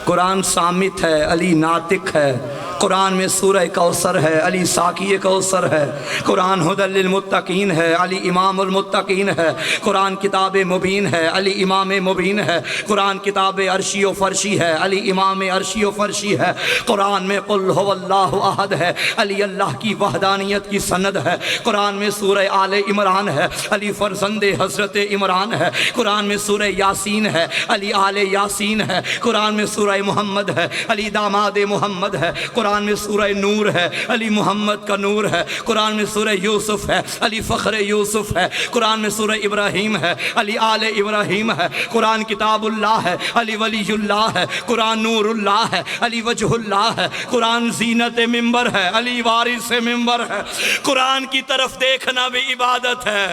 कुरान सामित है, अली नातिक है। कुरान में सूरह कौसर है, अली साकी कौसर है। कुरान हुदल लिल मुत्तकीन है, अली इमामुल मुत्तकीन है। कुरान किताब मुबीन है, अली इमाम मुबीन है। कुरान किताब अर्शी व फर्शी है, अली इमाम अर्शी व फर्शी है। कुरान में कुल हुवल्लाहु अहद है, अली अल्लाह की वहदानियत की सनद है। कुरान में सूरह आले इमरान है, अली फरजंदे हज़रत इमरान है। कुरान में सूरह यासीन है, अली आले यासीन है। कुरान में सूरह मोहम्मद है, अली दामाद मोहम्मद है। कुरान में सूरह नूर है, अली मोहम्मद का नूर है। कुरान में सूरह यूसुफ है, अली फ़ख्र यूसुफ है। कुरान में सूरह इब्राहीम है, अली आले इब्राहीम है। कुरान किताबुल्लाह है, अली वलीयुल्लाह है। कुरान नूरुल्लाह है, अली वजहुल्लाह है। कुरान ज़ीनत मिंबर है, अली वारिस मिंबर है। कुरान की तरफ देखना भी इबादत है,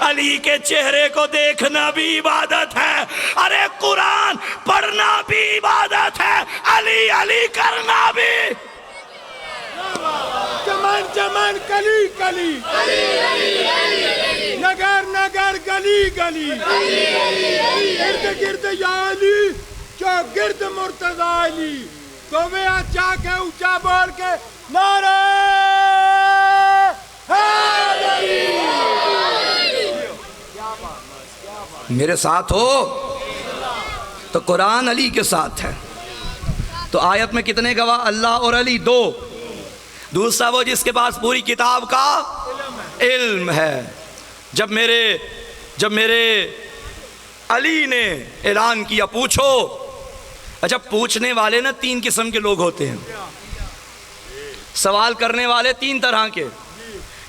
अली के चेहरे को देखना भी इबादत है। अरे कुरान पढ़ना भी इबादत है, अली अली करना भी। चमन चमन कली कली, नगर नगर गली गली, गिरद गिरद या अली, चौगिर्द मुर्तज़ा अली। तो वे अच्छा के ऊंचा बोल के नारे मेरे साथ हो तो कुरान अली के साथ है। तो आयत में कितने गवाह? अल्लाह और अली, दो। दूसरा वो जिसके पास पूरी किताब का इल्म है। जब मेरे अली ने ऐलान किया पूछो। अच्छा, पूछने वाले ना तीन किस्म के लोग होते हैं। सवाल करने वाले तीन तरह के,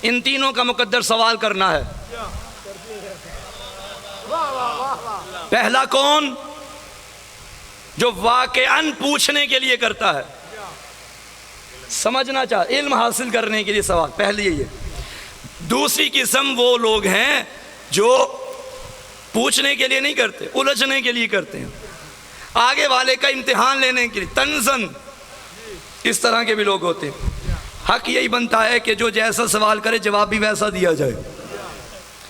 इन तीनों का मुकद्दर सवाल करना है। पहला कौन? जो वाक़अन पूछने के लिए करता है, समझना चाह, इल्म हासिल करने के लिए सवाल, पहले ये। दूसरी किस्म वो लोग हैं जो पूछने के लिए नहीं करते, उलझने के लिए करते हैं, आगे वाले का इम्तिहान लेने के लिए, तंज़न। इस तरह के भी लोग होते हैं। हक यही बनता है कि जो जैसा सवाल करे जवाब भी वैसा दिया जाए।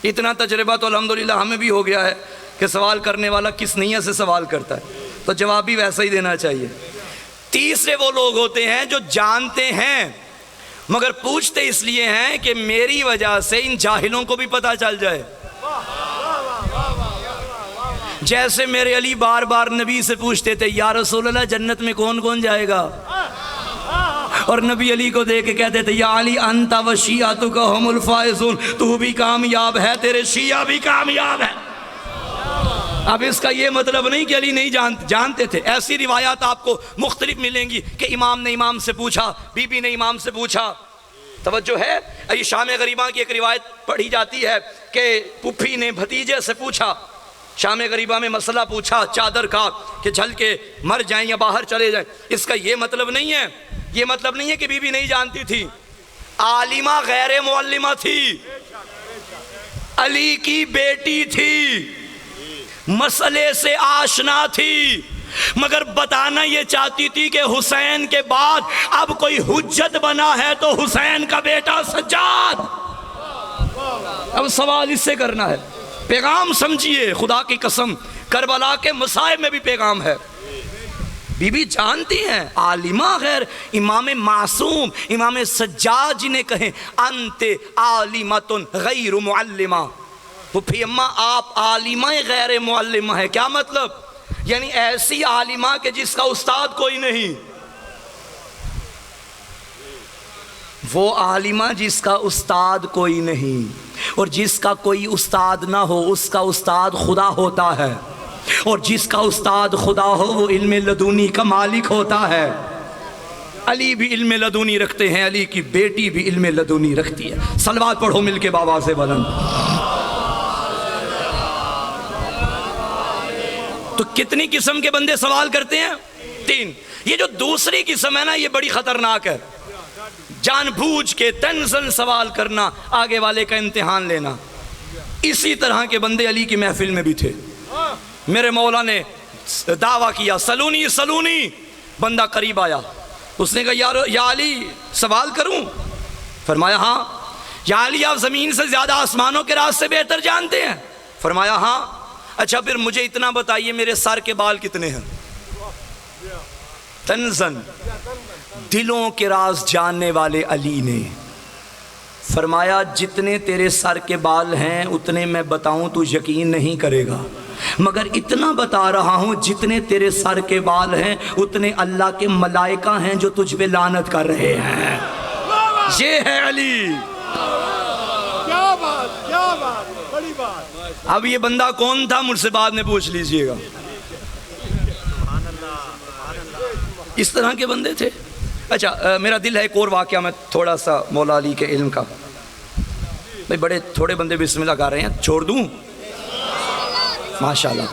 इतना तजर्बा तो अल्हम्दुलिल्लाह हमें भी हो गया है कि सवाल करने वाला किस नीयत से सवाल करता है तो जवाब भी वैसा ही देना चाहिए। तीसरे वो लोग होते हैं जो जानते हैं मगर पूछते इसलिए हैं कि मेरी वजह से इन जाहिलों को भी पता चल जाए। जैसे मेरे अली बार बार नबी से पूछते थे, या रसूल अल्लाह जन्नत में कौन कौन जाएगा, और नबी अली को देख के कहते थे, या अली अंता व शियातुका हुमुल फाइज़ून, तू भी कामयाब है, तेरे शिया भी कामयाब है। अब इसका ये मतलब नहीं कि अली नहीं जानते थे। ऐसी रिवायात आपको मुख्तलिफ मिलेंगी कि इमाम ने इमाम से पूछा, बीबी ने इमाम से पूछा। तवज्जो है? ये शाम गरीबा की एक रिवायत पढ़ी जाती है कि पुप्पी ने भतीजे से पूछा, शाम गरीबा में मसला पूछा चादर का कि झल के मर जाएं या बाहर चले जाएं। इसका ये मतलब नहीं है, ये मतलब नहीं है कि बीबी नहीं जानती थी। आलिमा गैर मुअल्लिमा थी, अली की बेटी थी, मसले से आशना थी, मगर बताना ये चाहती थी कि हुसैन के बाद अब कोई हुज्जत बना है तो हुसैन का बेटा सज्जाद। अब सवाल इससे करना है। पैगाम समझिए, खुदा की कसम करबला के मसाइब में भी पैगाम है। बीबी जानती हैं, आलिमा गैर, इमाम मासूम इमाम सज्जाद जिन्हें कहें अंते आलिमतुन गैर मुअल्लिमा। फुफी अम्मा आप आलिमा गैर मुअल्लिमा है, क्या मतलब? यानी ऐसी आलिमा के जिसका उस्ताद कोई नहीं। वो आलिमा जिसका उस्ताद कोई नहीं, और जिसका कोई उस्ताद ना हो उसका उस्ताद खुदा होता है, और जिसका उस्ताद खुदा हो वो इल्म लदूनी का मालिक होता है। अली भी इल्म लदूनी रखते हैं, अली की बेटी भी इल्म लदूनी रखती है। सलवात पढ़ो मिलके बाबा से बुलंद। तो कितनी किस्म के बंदे सवाल करते हैं? तीन। ये जो दूसरी किस्म है ना, ये बड़ी खतरनाक है। जानबूझ के तंज़न सवाल करना, आगे वाले का इम्तिहान लेना। इसी तरह के बंदे अली की महफिल में भी थे। मेरे मौला ने दावा किया सलूनी सलूनी, बंदा करीब आया, उसने कहा यार या अली सवाल करूं? फरमाया हाँ। या अली आप ज़मीन से ज़्यादा आसमानों के राज से बेहतर जानते हैं? फरमाया हाँ। अच्छा फिर मुझे इतना बताइए मेरे सर के बाल कितने हैं? तंजन, दिलों के राज जानने वाले अली ने फरमाया जितने तेरे सर के बाल हैं उतने मैं बताऊं तू यकीन नहीं करेगा, मगर इतना बता रहा हूं जितने तेरे सर के बाल हैं उतने अल्लाह के मलाइका हैं जो तुझ पे लानत कर रहे हैं। ये है अली। क्या बात, बड़ी बात। अब ये बंदा कौन था मुझसे बाद में पूछ लीजिएगा। इस तरह के बंदे थे। अच्छा मेरा दिल है एक और वाक़या मैं थोड़ा सा मौला अली के इल्म का, भाई बड़े थोड़े बंदे बिस्मिल्लाह गा रहे हैं, छोड़ दूं? माशाल्लाह।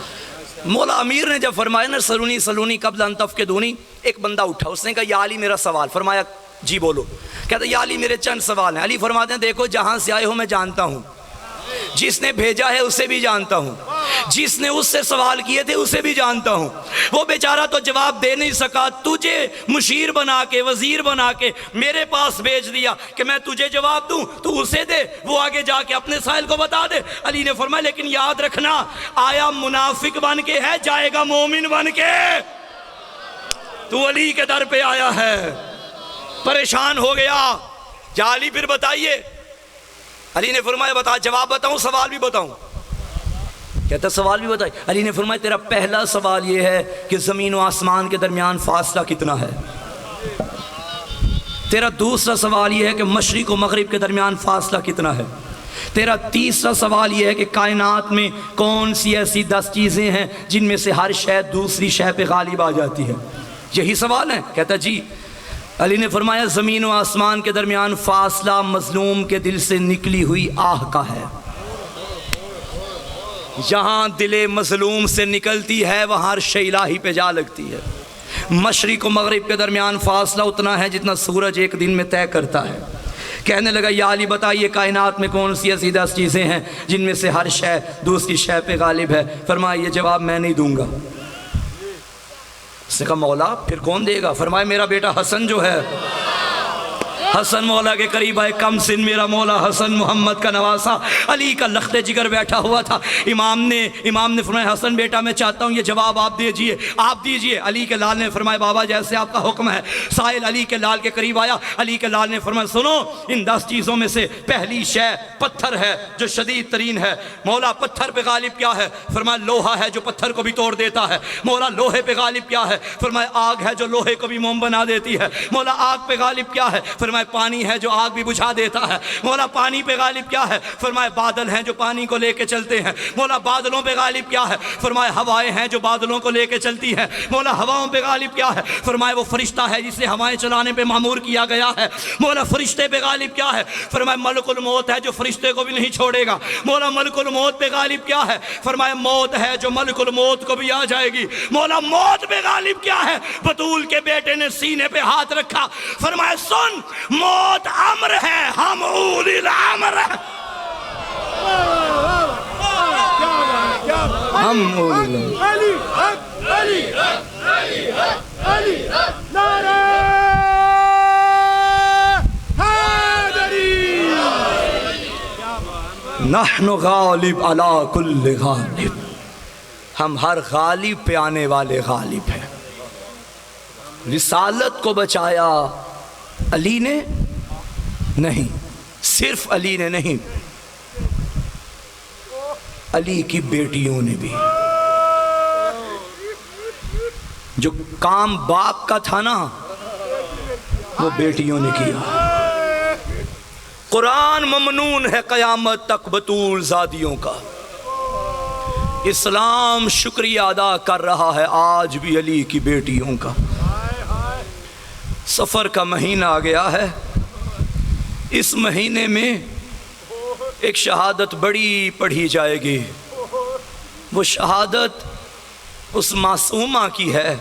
मौला अमीर ने जब फरमाया ना सलूनी सलूनी कब्ल अन तफ़क़िदूनी, एक बंदा उठा, उसने कहा या अली मेरा सवाल। फरमाया जी बोलो। कहते या अली मेरे चंद सवाल हैं। अली फरमाते हैं देखो जहाँ से आए हो मैं जानता हूँ, जिसने भेजा है उसे भी जानता हूँ, जिसने उससे सवाल किए थे उसे भी जानता हूँ। वो बेचारा तो जवाब दे नहीं सका, तुझे मुशीर बना के वजीर बना के मेरे पास भेज दिया कि मैं तुझे जवाब दूं, तू उसे दे, वो आगे जाके अपने साहिल को बता दे। अली ने फरमाया लेकिन याद रखना आया मुनाफिक बन के है, जाएगा मोमिन बन के। तू अली के दर पे आया है, परेशान हो गया। जा अली फिर बताइए। अली ने फरमाया बता, जवाब बताऊं सवाल भी बताऊं? कहता सवाल भी बताइए। अली ने फरमाया तेरा पहला सवाल ये है कि ज़मीन और आसमान के दरमियान फासला कितना है। तेरा दूसरा सवाल ये है कि मशरिक़ और मगरिब के दरमियान फासला कितना है। तेरा तीसरा सवाल ये है कि कायनात में कौन सी ऐसी 10 चीज़ें हैं जिनमें से हर शय दूसरी शय पे गालिब आ जाती है। यही सवाल है? कहता जी। अली ने फरमाया ज़मीन और आसमान के दरमियान फासला मजलूम के दिल से निकली हुई आह का है। जहाँ दिले मजलूम से निकलती है वहाँ अर्श इलाही पे जा लगती है। मशरिक़ और मगरिब के दरमियान फासला उतना है जितना सूरज एक दिन में तय करता है। कहने लगा या अली बताइए कायनात में कौन सी ऐसी 10 चीज़ें हैं जिनमें से हर शय दूसरी शय पे गालिब है। फरमाया ये जवाब मैं नहीं दूंगा। उसने कहा मौला फिर कौन देगा? फरमाया मेरा बेटा हसन जो है, हसन मौला के करीब आए, कम सिन मेरा मौला हसन मोहम्मद का नवासा, अली का लख्ते जिगर बैठा हुआ था। इमाम ने फरमाया हसन बेटा मैं चाहता हूँ ये जवाब आप दीजिए, आप दीजिए। अली के लाल ने फरमाया बाबा जैसे आपका हुक्म है। साहिल अली के लाल के करीब आया। अली के लाल ने फरमाया सुनो इन 10 चीज़ों में से पहली शय पत्थर है जो शदीद तरीन है। मौला पत्थर पे गालिब क्या है? फरमाया लोहा है जो पत्थर को भी तोड़ देता है। मौला लोहे पे गालिब क्या है? फरमाया आग है जो लोहे को भी मोम बना देती है। मौला आग पे गालिब क्या है? फरमाया पानी है जो आग भी बुझा देता है। मौला पानी पे गालिब क्या है? फरमाया बादल हैं जो पानी को लेके चलते हैं। मौला बादलों पे गालिब क्या है? फरमाया हवाएं हैं जो बादलों को लेके चलती हैं। मौला हवाओं पे गालिब क्या है? फरमाया वो फरिश्ता है जिसे हवाएं चलाने पे मामूर किया गया है। मौला फरिश्ते पे गालिब क्या है? फरमाया मलकुल मौत है जो फरिश्ते को भी नहीं छोड़ेगा। मौला मलकुल मौत पे गालिब क्या है? फरमाया मौत है जो मलकुल मौत को भी आ जाएगी। मौला मौत पे गालिब क्या है? बतूल के बेटे ने सीने पे हाथ रखा, फरमाया सुन मौत अम्र है, हम उलिल अम्र है। हम नारे हैदरी। नहनु गालिब अला कुल्ल गालिब, हम हर गालिब पे आने वाले गालिब हैं। रिसालत को बचाया अली ने नहीं, सिर्फ अली ने नहीं, अली की बेटियों ने भी। जो काम बाप का था ना वो बेटियों ने किया। कुरान ममनून है क़यामत तक बतूल ज़ादियों का। इस्लाम शुक्रिया अदा कर रहा है आज भी अली की बेटियों का। सफ़र का महीना आ गया है। इस महीने में एक शहादत बड़ी पढ़ी जाएगी। वो शहादत उस मासूमा की है।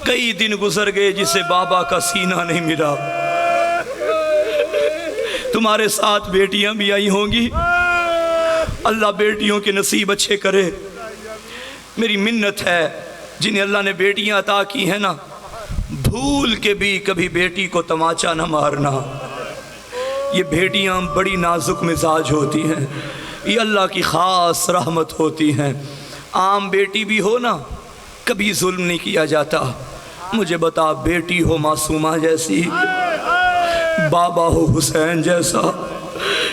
कई दिन गुजर गए जिसे बाबा का सीना नहीं मिला। तुम्हारे साथ बेटियां भी आई होंगी, अल्लाह बेटियों के नसीब अच्छे करे। मेरी मिन्नत है जिन्हें अल्लाह ने बेटियां अता की हैं ना, भूल के भी कभी बेटी को तमाचा ना मारना। ये बेटियां बड़ी नाजुक मिजाज होती हैं, ये अल्लाह की ख़ास रहमत होती हैं। आम बेटी भी हो ना, कभी जुल्म नहीं किया जाता। मुझे बता, बेटी हो मासूमा जैसी, बाबा हो हुसैन जैसा,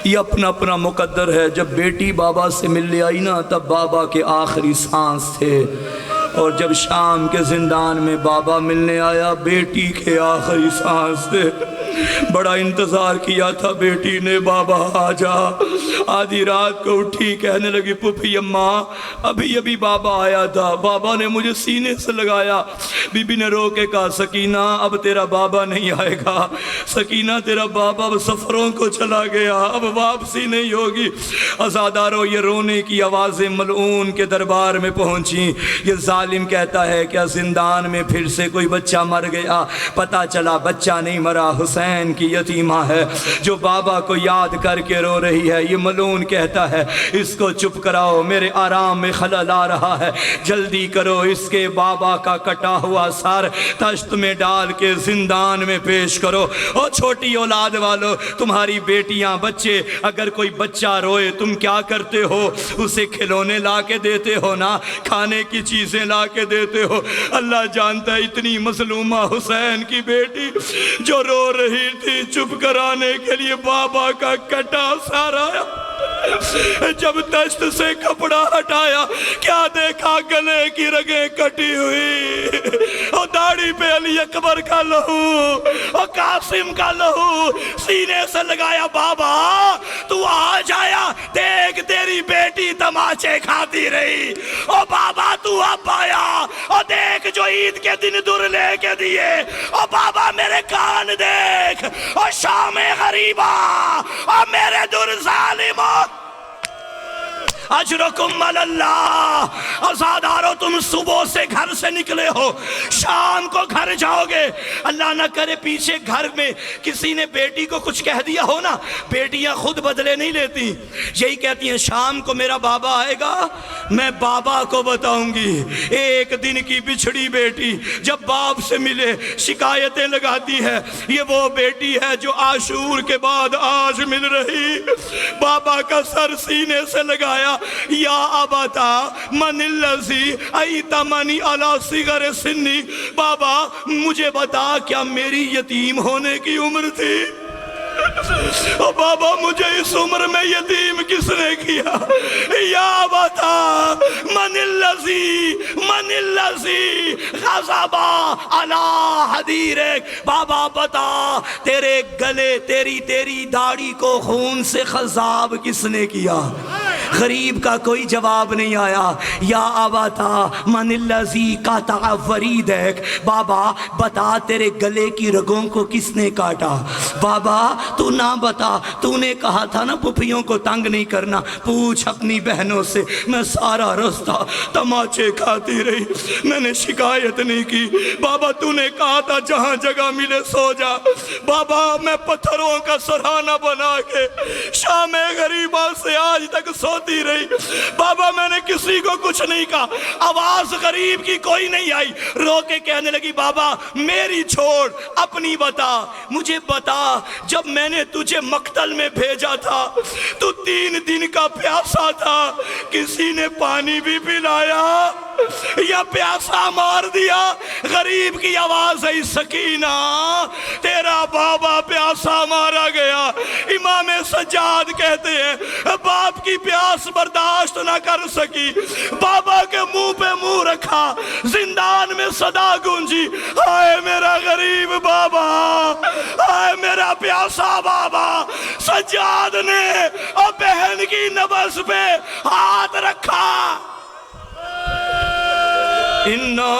ये अपना अपना मुकद्दर है। जब बेटी बाबा से मिलने आई ना, तब बाबा के आखिरी सांस थे, और जब शाम के जिंदान में बाबा मिलने आया, बेटी के आखिरी सांस थे। बड़ा इंतज़ार किया था बेटी ने, बाबा आ जा। आधी रात को उठी, कहने लगी पुफी अम्मा अभी अभी बाबा आया था, बाबा ने मुझे सीने से लगाया। बीबी ने रो के कहा, सकीना अब तेरा बाबा नहीं आएगा, सकीना तेरा बाबा अब सफ़रों को चला गया, अब वापसी नहीं होगी। अज़ादारों, ये रोने की आवाज़ें मलऊन के दरबार में पहुँची। ये जालिम कहता है क्या जिंदान में फिर से कोई बच्चा मर गया? पता चला बच्चा नहीं मरा, हुसैन की यतीमा है जो बाबा को याद करके रो रही है। ये मलून कहता है इसको चुप कराओ, मेरे आराम में खलल आ रहा है, जल्दी करो, इसके बाबा का कटा हुआ सर तश्त में डाल के जिंदान में पेश करो। ओ छोटी औलाद वालों, तुम्हारी बेटियां बच्चे, अगर कोई बच्चा रोए तुम क्या करते हो? उसे खिलौने ला के देते हो ना, खाने की चीजें ला के देते हो। अल्लाह जानता है इतनी मजलूमा हुसैन की बेटी जो रो रही थी, चुप कराने के लिए बाबा का कटा सर आया। जब दस्त से कपड़ा हटाया, क्या देखा? गले की रगें कटी हुई, और दाढ़ी पे अली अकबर का लहू और कासिम का लहू सीने से लगाया। बाबा तू आ जाया, देख तेरी बेटी तमाचे खाती रही। ओ बाबा तू अब आया, और देख जो ईद के दिन दुर लेके दिए। ओ बाबा मेरे कान देख, और शाम गरीबा, और मेरे दुर जालिमो अजरकुम अल्लाह। अज़ादारो, तुम सुबह से घर से निकले हो, शाम को घर जाओगे। अल्लाह ना करे पीछे घर में किसी ने बेटी को कुछ कह दिया हो ना, बेटियां खुद बदले नहीं लेती, यही कहती हैं शाम को मेरा बाबा आएगा, मैं बाबा को बताऊंगी। एक दिन की बिछड़ी बेटी जब बाप से मिले शिकायतें लगाती है। ये वो बेटी है जो आशूर के बाद आज मिल रही। बाबा का सर सीने से लगाया, या अबता मनिल्लज़ी अइतमनी अला सिगर सिन्नी। बाबा मुझे बता, क्या मेरी यतीम होने की उम्र थी? ओ बाबा मुझे इस उम्र में यतीम किसने किया? या बता मनिल्लज़ी ग़ज़बा अला हदीरक। बाबा बता, तेरे गले, तेरी दाढ़ी को खून से ख़ज़ाब किसने किया? गरीब का कोई जवाब नहीं आया। या अबता मनिल्लज़ी क़तअ वरीदक। बाबा बता, तेरे गले की रगों को किसने काटा? बाबा तू ना बता, तूने कहा था ना पुफियों को तंग नहीं करना, पूछ अपनी बहनों से। मैं सारा रास्ता तमाचे खाती रही, मैंने शिकायत नहीं की। बाबा तूने कहा था जहाँ जगह मिले सो जा। बाबा मैं पत्थरों का सराहना बना के शाम गरीबा से आज तक सोती रही। बाबा मैंने किसी को कुछ नहीं कहा, आवाज गरीब की कोई नहीं आई। रो के कहने लगी, बाबा मेरी छोड़, अपनी बता। मुझे बता, जब मैंने तुझे मक्तल में भेजा था तू 3 दिन का प्यासा था, किसी ने पानी भी पिलाया या प्यासा मार दिया? गरीब की आवाज है, सकीना तेरा बाबा प्यासा मारा गया। इमाम सज्जाद कहते हैं बाप की प्यास बर्दाश्त ना कर सकी, बाबा के मुंह पे मुंह रखा, जिंदान में सदा गूंजी, हाय मेरा गरीब बाबा, हाय मेरा प्यासा बाबा। सज्जाद ने और बहन की नब्ज़ पे हाथ रखा। इन्ना